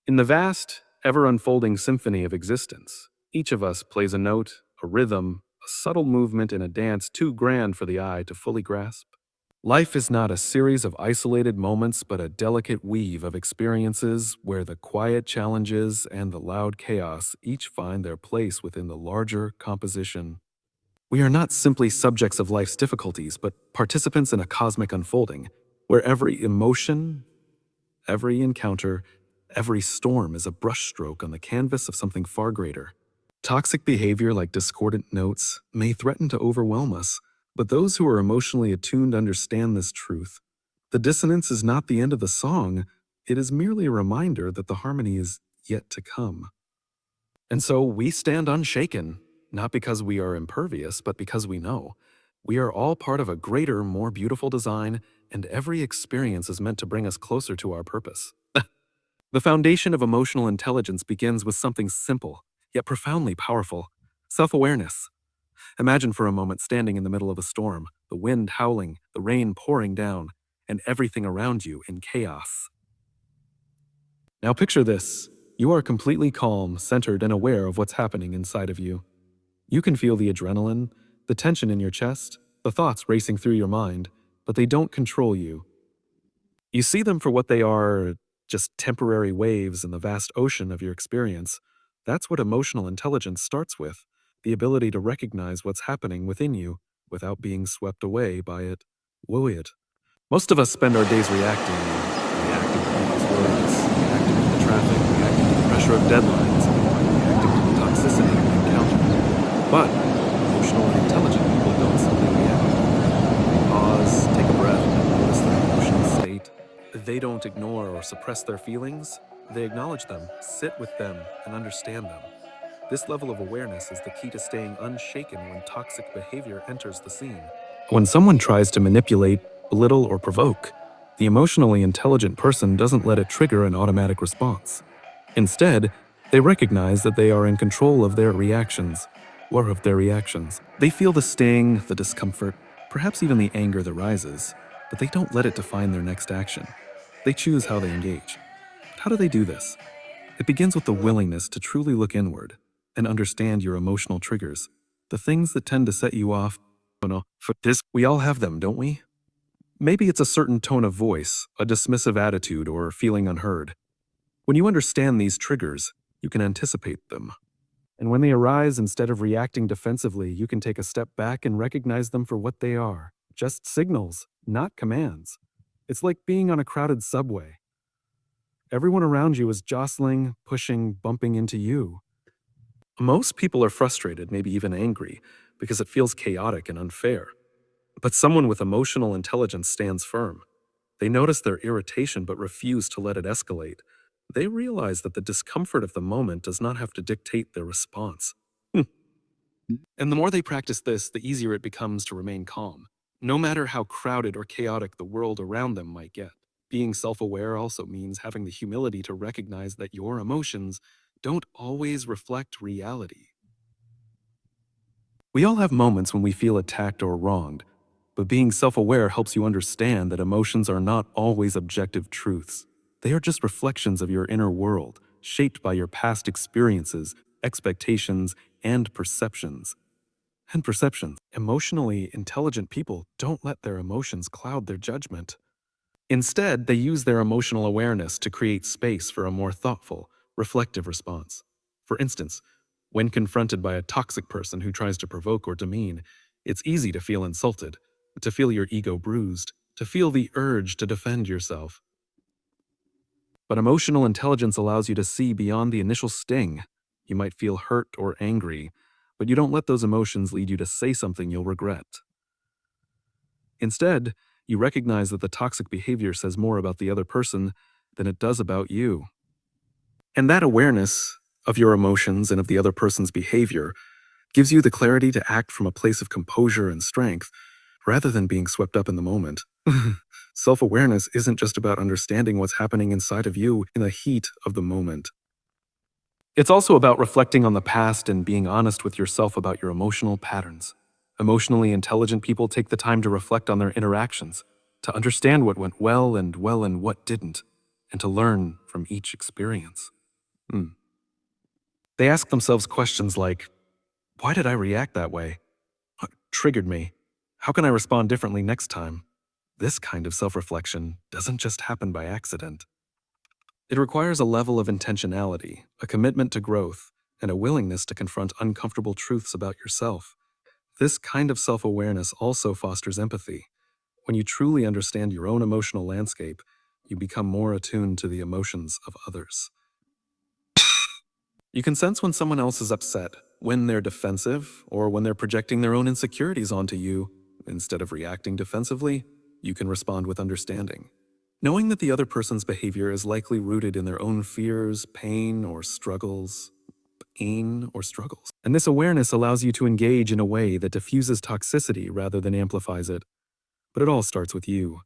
In the vast, ever-unfolding symphony of existence, each of us plays a note, a rhythm, a subtle movement in a dance too grand for the eye to fully grasp. Life is not a series of isolated moments, but a delicate weave of experiences where the quiet challenges and the loud chaos each find their place within the larger composition. We are not simply subjects of life's difficulties, but participants in a cosmic unfolding, where every emotion, every encounter, every storm is a brushstroke on the canvas of something far greater. Toxic behavior like discordant notes may threaten to overwhelm us, but those who are emotionally attuned understand this truth. The dissonance is not the end of the song, it is merely a reminder that the harmony is yet to come. And so we stand unshaken, not because we are impervious, but because we know. We are all part of a greater, more beautiful design, and every experience is meant to bring us closer to our purpose. The foundation of emotional intelligence begins with something simple, yet profoundly powerful: self-awareness. Imagine for a moment standing in the middle of a storm, the wind howling, the rain pouring down, and everything around you in chaos. Now picture this. You are completely calm, centered, and aware of what's happening inside of you. You can feel the adrenaline, the tension in your chest, the thoughts racing through your mind, but they don't control you. You see them for what they are: just temporary waves in the vast ocean of your experience. That's what emotional intelligence starts with: the ability to recognize what's happening within you without being swept away by it. Woo it. Most of us spend our days reacting to people's words, reacting to the traffic, reacting to the pressure of deadlines, reacting to the toxicity we encounter. But emotionally intelligent people don't simply react. They pause, take a breath, and notice their emotional state. They don't ignore or suppress their feelings. They acknowledge them, sit with them, and understand them. This level of awareness is the key to staying unshaken when toxic behavior enters the scene. When someone tries to manipulate, belittle, or provoke, the emotionally intelligent person doesn't let it trigger an automatic response. Instead, they recognize that they are in control of their reactions, or of their reactions. They feel the sting, the discomfort, perhaps even the anger that rises, but they don't let it define their next action. They choose how they engage. But how do they do this? It begins with the willingness to truly look inward and understand your emotional triggers, the things that tend to set you off. Oh no, for this, we all have them, don't we? Maybe it's a certain tone of voice, a dismissive attitude, or feeling unheard. When you understand these triggers, you can anticipate them. And when they arise, instead of reacting defensively, you can take a step back and recognize them for what they are: just signals, not commands. It's like being on a crowded subway. Everyone around you is jostling, pushing, bumping into you. Most people are frustrated, maybe even angry, because it feels chaotic and unfair. But someone with emotional intelligence stands firm. They notice their irritation but refuse to let it escalate. They realize that the discomfort of the moment does not have to dictate their response. And the more they practice this, the easier it becomes to remain calm, no matter how crowded or chaotic the world around them might get. Being self-aware also means having the humility to recognize that your emotions don't always reflect reality. We all have moments when we feel attacked or wronged, but being self-aware helps you understand that emotions are not always objective truths. They are just reflections of your inner world, shaped by your past experiences, expectations, and perceptions. Emotionally intelligent people don't let their emotions cloud their judgment. Instead, they use their emotional awareness to create space for a more thoughtful, reflective response. For instance, when confronted by a toxic person who tries to provoke or demean, it's easy to feel insulted, to feel your ego bruised, to feel the urge to defend yourself. But emotional intelligence allows you to see beyond the initial sting. You might feel hurt or angry, but you don't let those emotions lead you to say something you'll regret. Instead, you recognize that the toxic behavior says more about the other person than it does about you. And that awareness of your emotions and of the other person's behavior gives you the clarity to act from a place of composure and strength, rather than being swept up in the moment. Self-awareness isn't just about understanding what's happening inside of you in the heat of the moment. It's also about reflecting on the past and being honest with yourself about your emotional patterns. Emotionally intelligent people take the time to reflect on their interactions, to understand what went well and what didn't. and to learn from each experience. They ask themselves questions like, why did I react that way? What triggered me? How can I respond differently next time? This kind of self-reflection doesn't just happen by accident. It requires a level of intentionality, a commitment to growth, and a willingness to confront uncomfortable truths about yourself. This kind of self-awareness also fosters empathy. When you truly understand your own emotional landscape, you become more attuned to the emotions of others. You can sense when someone else is upset, when they're defensive, or when they're projecting their own insecurities onto you. Instead of reacting defensively, you can respond with understanding. Knowing that the other person's behavior is likely rooted in their own fears, pain or struggles. And this awareness allows you to engage in a way that diffuses toxicity rather than amplifies it. But it all starts with you.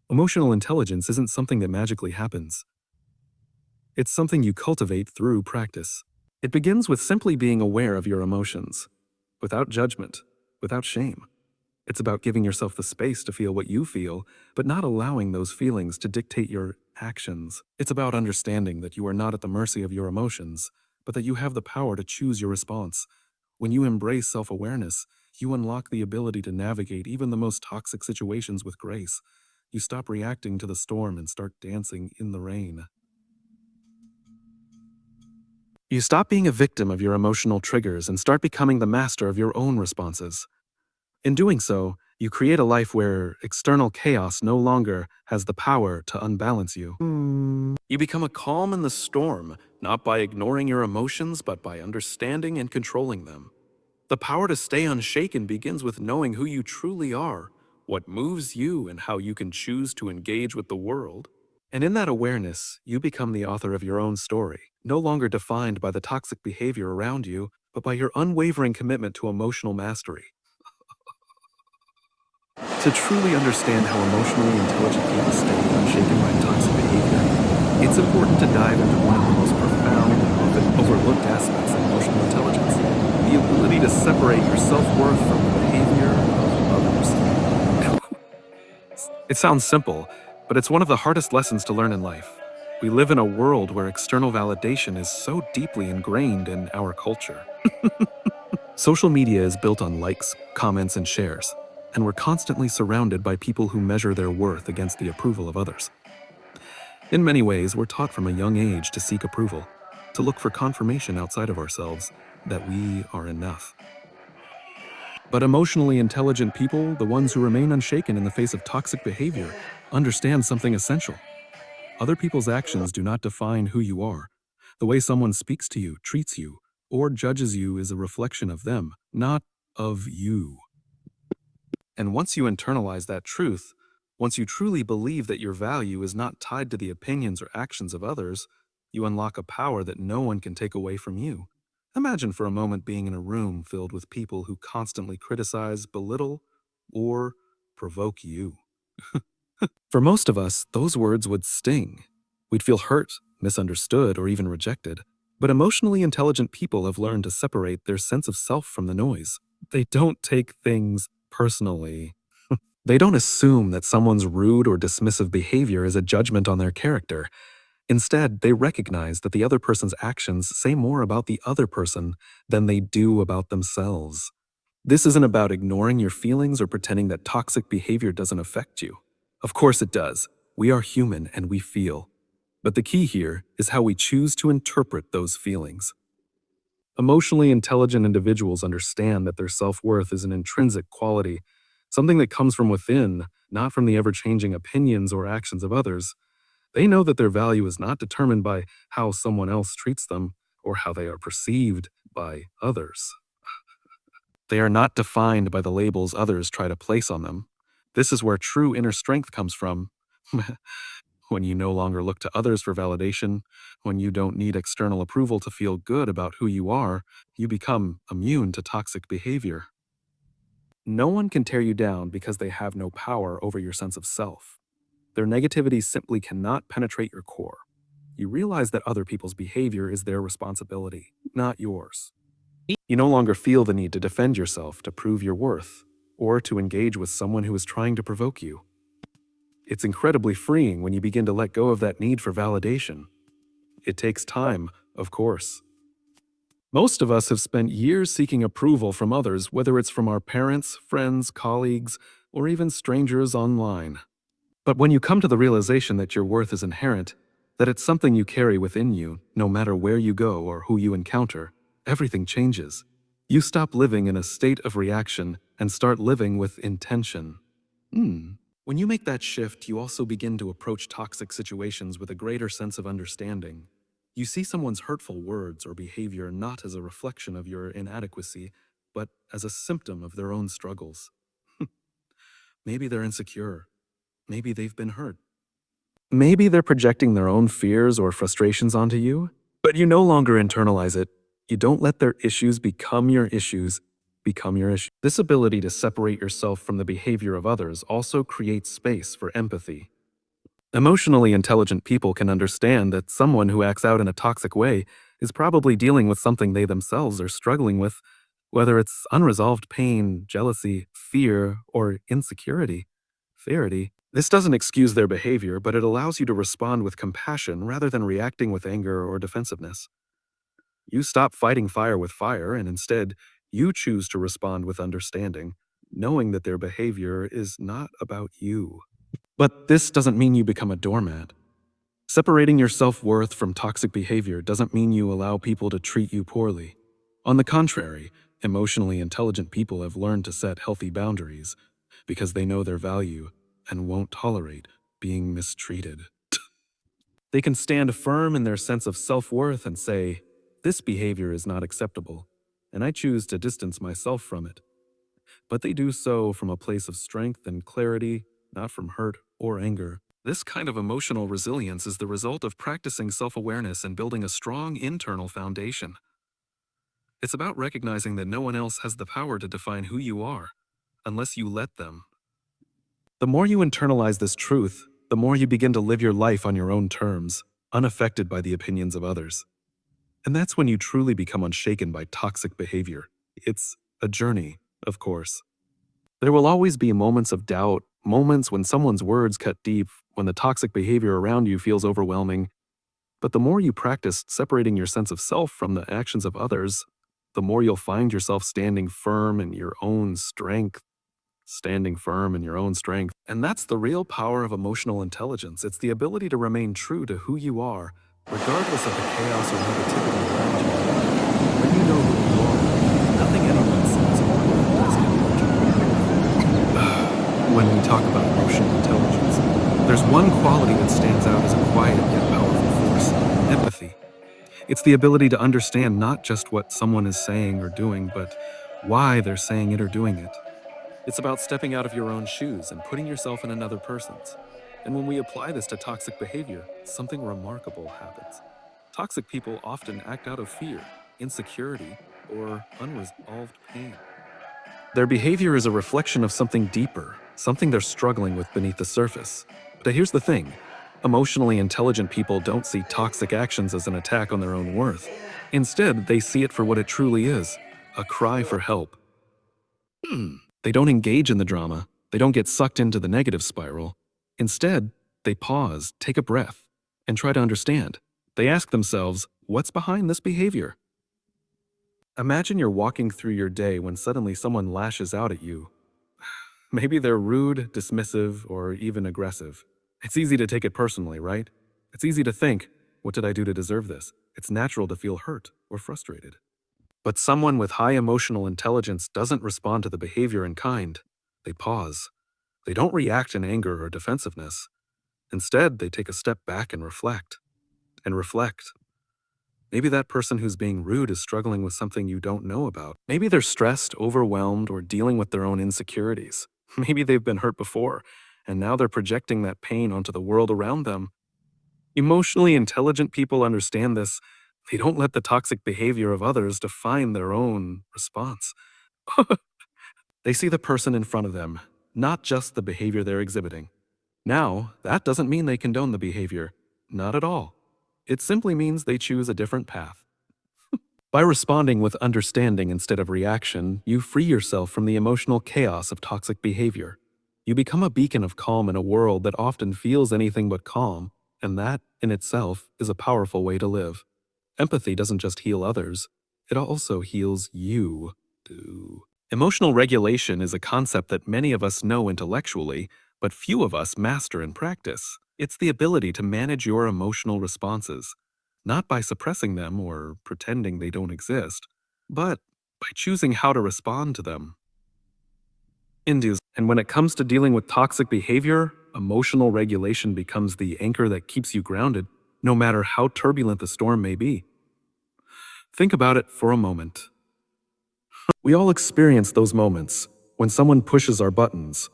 Emotional intelligence isn't something that magically happens. It's something you cultivate through practice. It begins with simply being aware of your emotions, without judgment, without shame. It's about giving yourself the space to feel what you feel, but not allowing those feelings to dictate your actions. It's about understanding that you are not at the mercy of your emotions, but that you have the power to choose your response. When you embrace self-awareness, you unlock the ability to navigate even the most toxic situations with grace. You stop reacting to the storm and start dancing in the rain. You stop being a victim of your emotional triggers and start becoming the master of your own responses. In doing so, you create a life where external chaos no longer has the power to unbalance you. You become a calm in the storm, not by ignoring your emotions, but by understanding and controlling them. The power to stay unshaken begins with knowing who you truly are, what moves you, and how you can choose to engage with the world. And in that awareness, you become the author of your own story, no longer defined by the toxic behavior around you, but by your unwavering commitment to emotional mastery. To truly understand how emotionally intelligent people stay unshaken by toxic behavior, it's important to dive into one of the most profound and often overlooked aspects of emotional intelligence: the ability to separate your self-worth from the behavior of others. It sounds simple, but it's one of the hardest lessons to learn in life. We live in a world where external validation is so deeply ingrained in our culture. Social media is built on likes, comments, and shares, and we're constantly surrounded by people who measure their worth against the approval of others. In many ways, we're taught from a young age to seek approval, to look for confirmation outside of ourselves that we are enough. But emotionally intelligent people, the ones who remain unshaken in the face of toxic behavior, understand something essential. Other people's actions do not define who you are. The way someone speaks to you, treats you, or judges you is a reflection of them, not of you. And once you internalize that truth, once you truly believe that your value is not tied to the opinions or actions of others, you unlock a power that no one can take away from you. Imagine for a moment being in a room filled with people who constantly criticize, belittle, or provoke you. For most of us, those words would sting. We'd feel hurt, misunderstood, or even rejected. But emotionally intelligent people have learned to separate their sense of self from the noise. They don't take things personally. They don't assume that someone's rude or dismissive behavior is a judgment on their character. Instead, they recognize that the other person's actions say more about the other person than they do about themselves. This isn't about ignoring your feelings or pretending that toxic behavior doesn't affect you. Of course it does. We are human and we feel. But the key here is how we choose to interpret those feelings. Emotionally intelligent individuals understand that their self-worth is an intrinsic quality, something that comes from within, not from the ever-changing opinions or actions of others. They know that their value is not determined by how someone else treats them or how they are perceived by others. They are not defined by the labels others try to place on them. This is where true inner strength comes from. When you no longer look to others for validation, when you don't need external approval to feel good about who you are, you become immune to toxic behavior. No one can tear you down because they have no power over your sense of self. Their negativity simply cannot penetrate your core. You realize that other people's behavior is their responsibility, not yours. You no longer feel the need to defend yourself to prove your worth, or to engage with someone who is trying to provoke you. It's incredibly freeing when you begin to let go of that need for validation. It takes time, of course. Most of us have spent years seeking approval from others, whether it's from our parents, friends, colleagues, or even strangers online. But when you come to the realization that your worth is inherent, that it's something you carry within you, no matter where you go or who you encounter, everything changes. You stop living in a state of reaction and start living with intention. When you make that shift, you also begin to approach toxic situations with a greater sense of understanding. You see someone's hurtful words or behavior not as a reflection of your inadequacy, but as a symptom of their own struggles. Maybe they're insecure. Maybe they've been hurt. Maybe they're projecting their own fears or frustrations onto you, but you no longer internalize it. You don't let their issues become your issues, become your issue. This ability to separate yourself from the behavior of others also creates space for empathy. Emotionally intelligent people can understand that someone who acts out in a toxic way is probably dealing with something they themselves are struggling with, whether it's unresolved pain, jealousy, fear, or insecurity. This doesn't excuse their behavior, but it allows you to respond with compassion rather than reacting with anger or defensiveness. You stop fighting fire with fire, and instead, you choose to respond with understanding, knowing that their behavior is not about you. But this doesn't mean you become a doormat. Separating your self-worth from toxic behavior doesn't mean you allow people to treat you poorly. On the contrary, emotionally intelligent people have learned to set healthy boundaries because they know their value and won't tolerate being mistreated. They can stand firm in their sense of self-worth and say, "This behavior is not acceptable, and I choose to distance myself from it." But they do so from a place of strength and clarity, not from hurt or anger. This kind of emotional resilience is the result of practicing self-awareness and building a strong internal foundation. It's about recognizing that no one else has the power to define who you are, unless you let them. The more you internalize this truth, the more you begin to live your life on your own terms, unaffected by the opinions of others. And that's when you truly become unshaken by toxic behavior. It's a journey, of course. There will always be moments of doubt, moments when someone's words cut deep, when the toxic behavior around you feels overwhelming. But the more you practice separating your sense of self from the actions of others, the more you'll find yourself standing firm in your own strength. And that's the real power of emotional intelligence. It's the ability to remain true to who you are, regardless of the chaos or negativity around you. When you know who you are, nothing anyone says or does can hurt you. When we talk about emotional intelligence, there's one quality that stands out as a quiet yet powerful force: empathy. It's the ability to understand not just what someone is saying or doing, but why they're saying it or doing it. It's about stepping out of your own shoes and putting yourself in another person's. And when we apply this to toxic behavior, something remarkable happens. Toxic people often act out of fear, insecurity, or unresolved pain. Their behavior is a reflection of something deeper, something they're struggling with beneath the surface. But here's the thing: emotionally intelligent people don't see toxic actions as an attack on their own worth. Instead, they see it for what it truly is: a cry for help. They don't engage in the drama. They don't get sucked into the negative spiral. Instead, they pause, take a breath, and try to understand. They ask themselves, what's behind this behavior? Imagine you're walking through your day when suddenly someone lashes out at you. Maybe they're rude, dismissive, or even aggressive. It's easy to take it personally, right? It's easy to think, what did I do to deserve this? It's natural to feel hurt or frustrated. But someone with high emotional intelligence doesn't respond to the behavior in kind. They pause. They don't react in anger or defensiveness. Instead, they take a step back and reflect. Maybe that person who's being rude is struggling with something you don't know about. Maybe they're stressed, overwhelmed, or dealing with their own insecurities. Maybe they've been hurt before, and now they're projecting that pain onto the world around them. Emotionally intelligent people understand this. They don't let the toxic behavior of others define their own response. They see the person in front of them, not just the behavior they're exhibiting. Now, that doesn't mean they condone the behavior. Not at all. It simply means they choose a different path. By responding with understanding instead of reaction, you free yourself from the emotional chaos of toxic behavior. You become a beacon of calm in a world that often feels anything but calm, and that, in itself, is a powerful way to live. Empathy doesn't just heal others, it also heals you. Emotional regulation is a concept that many of us know intellectually, but few of us master in practice. It's the ability to manage your emotional responses, not by suppressing them or pretending they don't exist, but by choosing how to respond to them. And when it comes to dealing with toxic behavior, emotional regulation becomes the anchor that keeps you grounded, no matter how turbulent the storm may be. Think about it for a moment. We all experience those moments when someone pushes our buttons,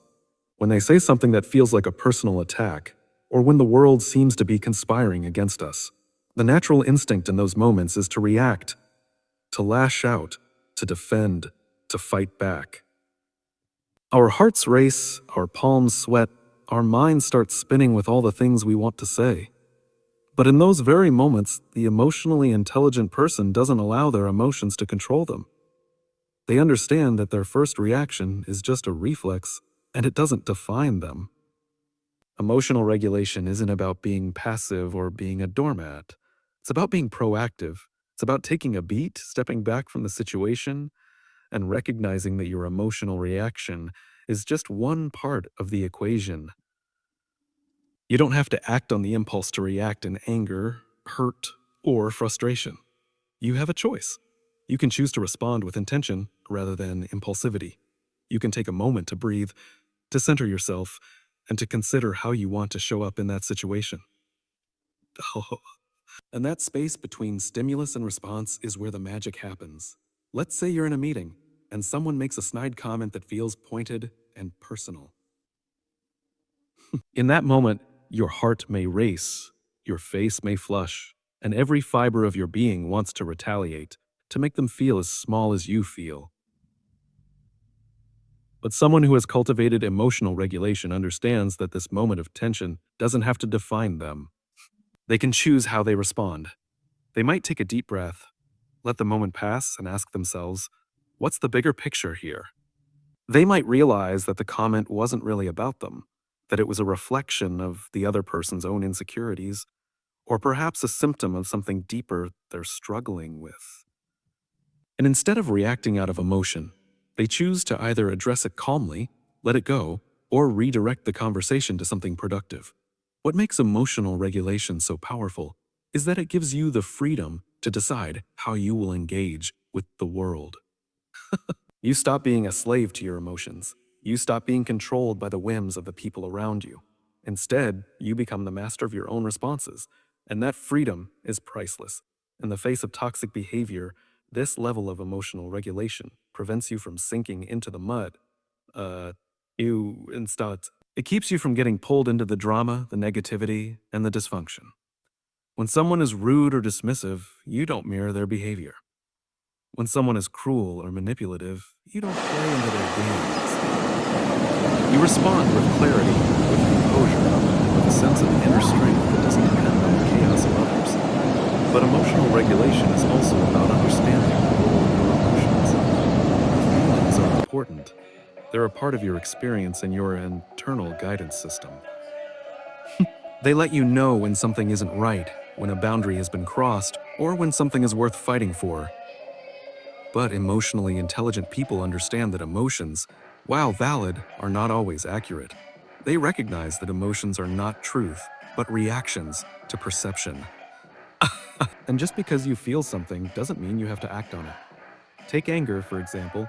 when they say something that feels like a personal attack, or when the world seems to be conspiring against us. The natural instinct in those moments is to react, to lash out, to defend, to fight back. Our hearts race, our palms sweat, our minds start spinning with all the things we want to say. But in those very moments, the emotionally intelligent person doesn't allow their emotions to control them. They understand that their first reaction is just a reflex, and it doesn't define them. Emotional regulation isn't about being passive or being a doormat. It's about being proactive. It's about taking a beat, stepping back from the situation, and recognizing that your emotional reaction is just one part of the equation. You don't have to act on the impulse to react in anger, hurt, or frustration. You have a choice. You can choose to respond with intention rather than impulsivity. You can take a moment to breathe, to center yourself, and to consider how you want to show up in that situation. And that space between stimulus and response is where the magic happens. Let's say you're in a meeting, and someone makes a snide comment that feels pointed and personal. In that moment, your heart may race, your face may flush, and every fiber of your being wants to retaliate, to make them feel as small as you feel. But someone who has cultivated emotional regulation understands that this moment of tension doesn't have to define them. They can choose how they respond. They might take a deep breath, let the moment pass, and ask themselves, what's the bigger picture here? They might realize that the comment wasn't really about them, that it was a reflection of the other person's own insecurities, or perhaps a symptom of something deeper they're struggling with. And instead of reacting out of emotion, they choose to either address it calmly, let it go, or redirect the conversation to something productive. What makes emotional regulation so powerful is that it gives you the freedom to decide how you will engage with the world. You stop being a slave to your emotions. You stop being controlled by the whims of the people around you. Instead, you become the master of your own responses, and that freedom is priceless. In the face of toxic behavior, this level of emotional regulation prevents you from sinking into the mud. Instead, it keeps you from getting pulled into the drama, the negativity, and the dysfunction. When someone is rude or dismissive, you don't mirror their behavior. When someone is cruel or manipulative, you don't play into their games. You respond with clarity, with composure, and with a sense of inner strength that doesn't depend on the chaos of others. But emotional regulation is also about understanding the role of your emotions. Feelings are important. They're a part of your experience and your internal guidance system. They let you know when something isn't right, when a boundary has been crossed, or when something is worth fighting for. But emotionally intelligent people understand that emotions, while valid, are not always accurate. They recognize that emotions are not truth, but reactions to perception. And just because you feel something doesn't mean you have to act on it. Take anger, for example.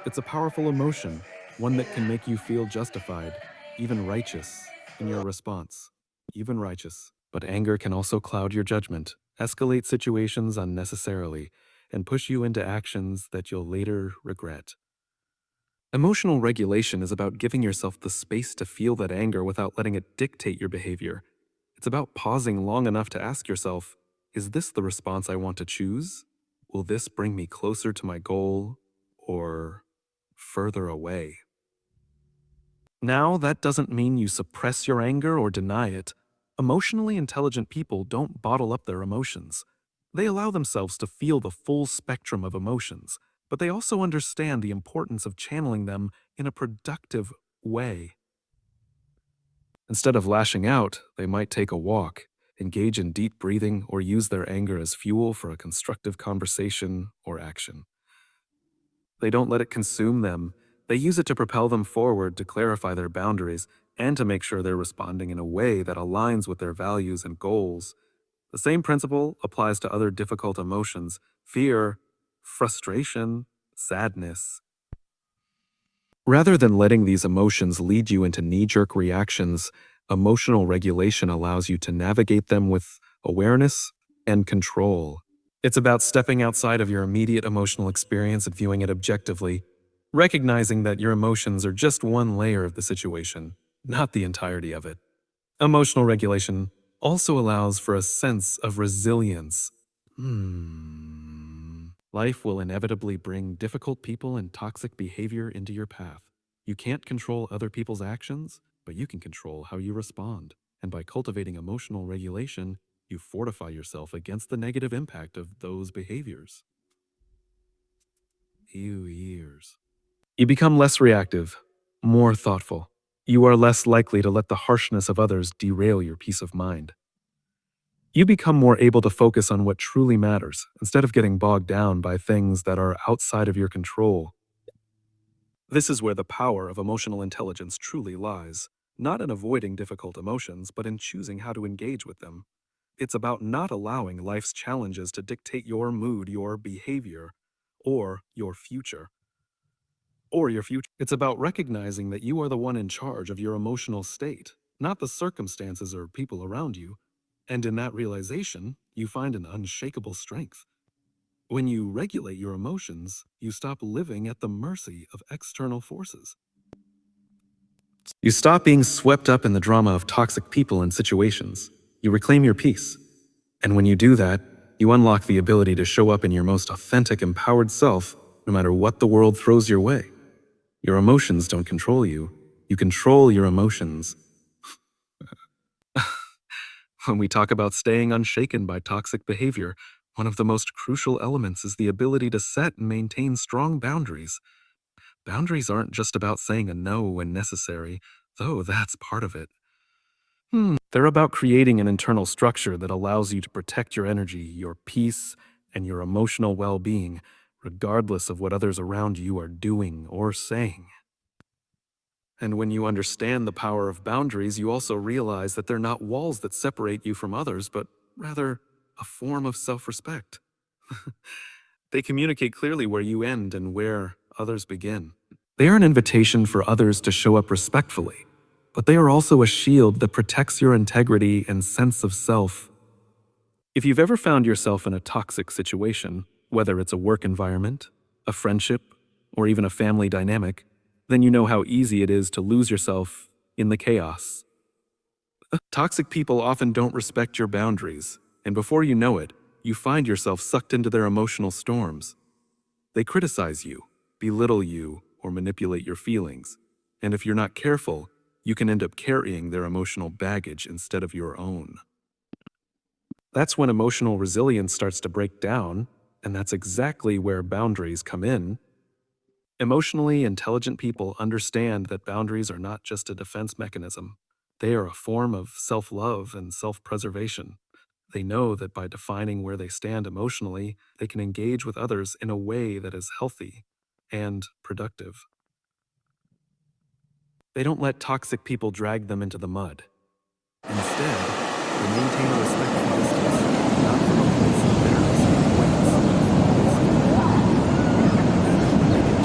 It's a powerful emotion, one that can make you feel justified, even righteous, in your response. Even righteous. But anger can also cloud your judgment, escalate situations unnecessarily, and push you into actions that you'll later regret. Emotional regulation is about giving yourself the space to feel that anger without letting it dictate your behavior. It's about pausing long enough to ask yourself, is this the response I want to choose? Will this bring me closer to my goal or further away? Now, that doesn't mean you suppress your anger or deny it. Emotionally intelligent people don't bottle up their emotions. They allow themselves to feel the full spectrum of emotions, but they also understand the importance of channeling them in a productive way. Instead of lashing out, they might take a walk, engage in deep breathing, or use their anger as fuel for a constructive conversation or action. They don't let it consume them. They use it to propel them forward, to clarify their boundaries, and to make sure they're responding in a way that aligns with their values and goals. The same principle applies to other difficult emotions: fear, frustration, sadness. Rather than letting these emotions lead you into knee jerk reactions, emotional regulation allows you to navigate them with awareness and control. It's about stepping outside of your immediate emotional experience and viewing it objectively, recognizing that your emotions are just one layer of the situation, not the entirety of it. Emotional regulation also allows for a sense of resilience. Life will inevitably bring difficult people and toxic behavior into your path. You can't control other people's actions, but you can control how you respond. And by cultivating emotional regulation, you fortify yourself against the negative impact of those behaviors. Years. You become less reactive, more thoughtful. You are less likely to let the harshness of others derail your peace of mind. You become more able to focus on what truly matters instead of getting bogged down by things that are outside of your control. This is where the power of emotional intelligence truly lies, not in avoiding difficult emotions, but in choosing how to engage with them. It's about not allowing life's challenges to dictate your mood, your behavior, or your future. It's about recognizing that you are the one in charge of your emotional state, not the circumstances or people around you. And in that realization, you find an unshakable strength. When you regulate your emotions, you stop living at the mercy of external forces. You stop being swept up in the drama of toxic people and situations. You reclaim your peace. And when you do that, you unlock the ability to show up in your most authentic, empowered self, no matter what the world throws your way. Your emotions don't control you. You control your emotions. When we talk about staying unshaken by toxic behavior, one of the most crucial elements is the ability to set and maintain strong boundaries. Boundaries aren't just about saying a no when necessary, though that's part of it. They're about creating an internal structure that allows you to protect your energy, your peace, and your emotional well being, regardless of what others around you are doing or saying. And when you understand the power of boundaries, you also realize that they're not walls that separate you from others, but rather a form of self respect. They communicate clearly where you end and where others begin. They are an invitation for others to show up respectfully, but they are also a shield that protects your integrity and sense of self. If you've ever found yourself in a toxic situation, whether it's a work environment, a friendship, or even a family dynamic, then you know how easy it is to lose yourself in the chaos. Toxic people often don't respect your boundaries, and before you know it, you find yourself sucked into their emotional storms. They criticize you, belittle you, or manipulate your feelings. And if you're not careful, you can end up carrying their emotional baggage instead of your own. That's when emotional resilience starts to break down, and that's exactly where boundaries come in. Emotionally intelligent people understand that boundaries are not just a defense mechanism, they are a form of self love and self preservation. They know that by defining where they stand emotionally, they can engage with others in a way that is healthy and productive. They don't let toxic people drag them into the mud. Instead, they maintain a respectful distance, not from a place of bitterness and avoidance, but from a place of and when they can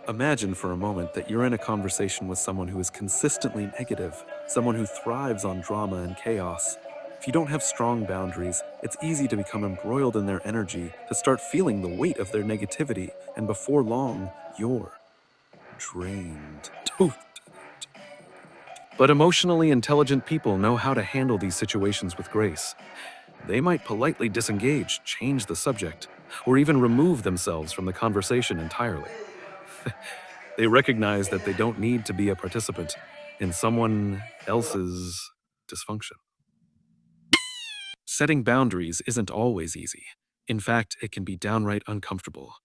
imagine for a moment that you're in a conversation with someone who is consistently negative, someone who thrives on drama and chaos. If you don't have strong boundaries, it's easy to become embroiled in their energy, to start feeling the weight of their negativity, and before long, you're drained. But emotionally intelligent people know how to handle these situations with grace. They might politely disengage, change the subject, or even remove themselves from the conversation entirely. They recognize that they don't need to be a participant in someone else's dysfunction. Setting boundaries isn't always easy. In fact, it can be downright uncomfortable.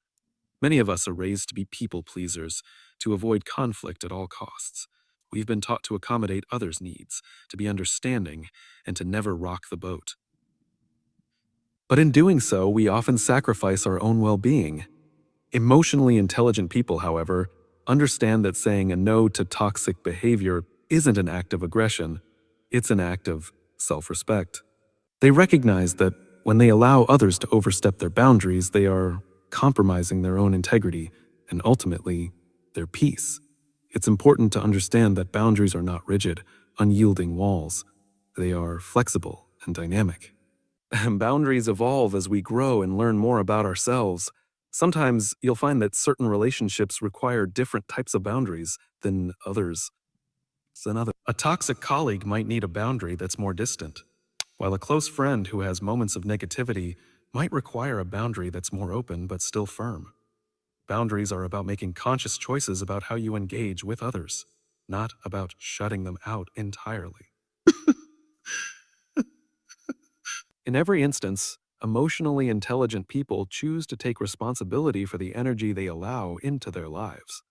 Many of us are raised to be people pleasers, to avoid conflict at all costs. We've been taught to accommodate others' needs, to be understanding, and to never rock the boat. But in doing so, we often sacrifice our own well-being. Emotionally intelligent people, however, understand that saying a no to toxic behavior isn't an act of aggression, it's an act of self-respect. They recognize that when they allow others to overstep their boundaries, they are compromising their own integrity and ultimately their peace. It's important to understand that boundaries are not rigid, unyielding walls. They are flexible and dynamic. Boundaries evolve as we grow and learn more about ourselves. Sometimes you'll find that certain relationships require different types of boundaries than others. A toxic colleague might need a boundary that's more distant, while a close friend who has moments of negativity might require a boundary that's more open but still firm. Boundaries are about making conscious choices about how you engage with others, not about shutting them out entirely. In every instance, emotionally intelligent people choose to take responsibility for the energy they allow into their lives.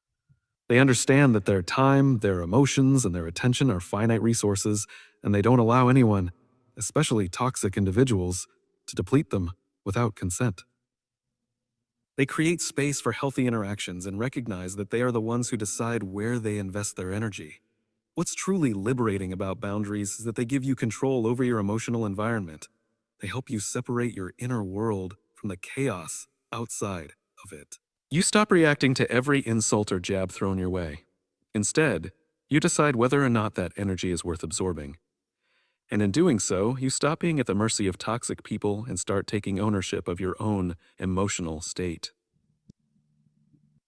They understand that their time, their emotions, and their attention are finite resources, and they don't allow anyone, especially toxic individuals, to deplete them without consent. They create space for healthy interactions and recognize that they are the ones who decide where they invest their energy. What's truly liberating about boundaries is that they give you control over your emotional environment. They help you separate your inner world from the chaos outside of it. You stop reacting to every insult or jab thrown your way. Instead, you decide whether or not that energy is worth absorbing. And in doing so, you stop being at the mercy of toxic people and start taking ownership of your own emotional state.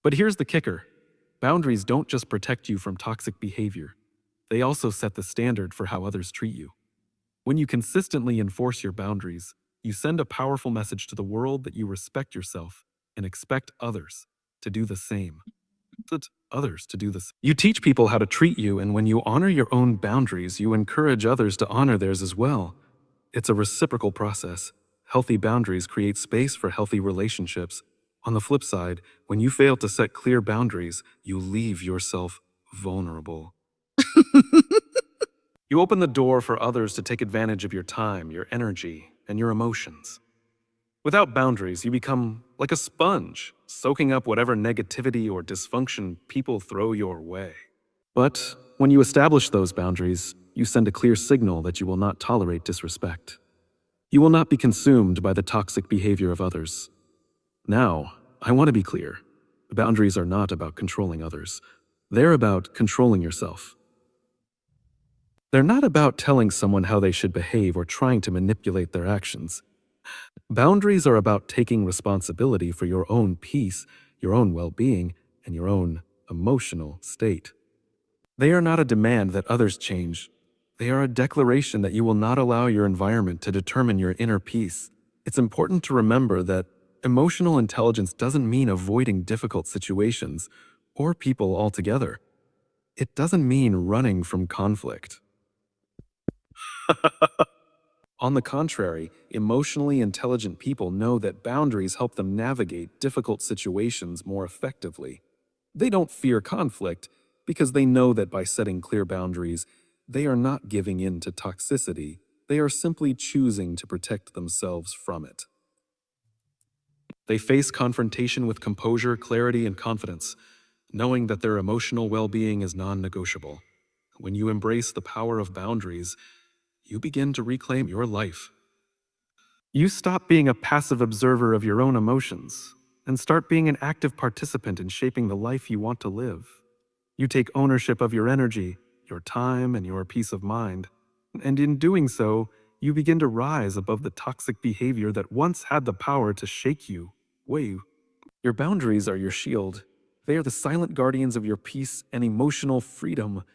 But here's the kicker. Boundaries don't just protect you from toxic behavior. They also set the standard for how others treat you. When you consistently enforce your boundaries, you send a powerful message to the world that you respect yourself and expect others to do the same. You teach people how to treat you, and when you honor your own boundaries, you encourage others to honor theirs as well. It's a reciprocal process. Healthy boundaries create space for healthy relationships. On the flip side, when you fail to set clear boundaries, you leave yourself vulnerable. You open the door for others to take advantage of your time, your energy, and your emotions. Without boundaries, you become like a sponge, soaking up whatever negativity or dysfunction people throw your way. But when you establish those boundaries, you send a clear signal that you will not tolerate disrespect. You will not be consumed by the toxic behavior of others. Now, I want to be clear. Boundaries are not about controlling others. They're about controlling yourself. They're not about telling someone how they should behave or trying to manipulate their actions. Boundaries are about taking responsibility for your own peace, your own well-being, and your own emotional state. They are not a demand that others change. They are a declaration that you will not allow your environment to determine your inner peace. It's important to remember that emotional intelligence doesn't mean avoiding difficult situations or people altogether. It doesn't mean running from conflict. On the contrary, emotionally intelligent people know that boundaries help them navigate difficult situations more effectively. They don't fear conflict because they know that by setting clear boundaries, they are not giving in to toxicity. They are simply choosing to protect themselves from it. They face confrontation with composure, clarity, and confidence, knowing that their emotional well-being is non-negotiable. When you embrace the power of boundaries, you begin to reclaim your life. You stop being a passive observer of your own emotions and start being an active participant in shaping the life you want to live. You take ownership of your energy, your time, and your peace of mind. And in doing so, you begin to rise above the toxic behavior that once had the power to shake you, weigh you. Your boundaries are your shield. They are the silent guardians of your peace and emotional freedom.